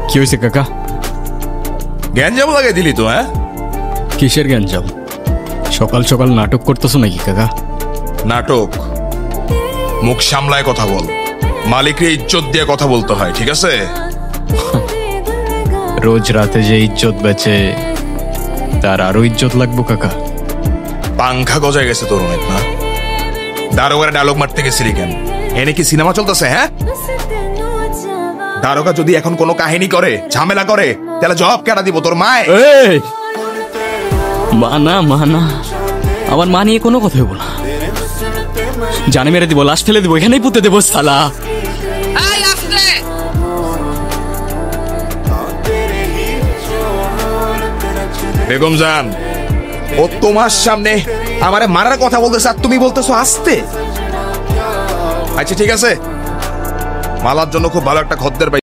কি হয়েছে কাকা? গ্যাঞ্জাম লাগাই দিলি তো? হ্যাঁ, কিসের গ্যাঞ্জাম? সকাল সকাল নাটক করতেছো নাকি কাকা? নাটক? মুখ সামলায় কথা বল, মালিকরে ইজ্জত দিয়ে কথা বলতে হয়, ঠিক আছে? রোজ রাতে যে ইজ্জত বেচে তার আরো ইজ্জত লাগবো কাকা? পাংখা গজায় গেছে তোর অনেক না? দারোগারে ডায়লগ মারতে গেছিলি কেন? এনে কি সিনেমা চলতেছে? হ্যাঁ, দারোগা যদি এখন কোনো কাহিনী করে, ঝামেলা করে, তাহলে জবাব কেডা দিব? তোর মায়? মানা মানা, আমার মা নিয়ে কোনো কথা হইব না। জানে মেরে দিব, লাশ ফেলে দিব, এখানেই পুঁতে দেবো সালা। বেগম জান, ও তোমার সামনে আমারে মারার কথা বলতেছে আর তুমি বলতেছো আস্তে? আচ্ছা ঠিক আছে, মালার জন্য খুব ভালো একটা খদ্দের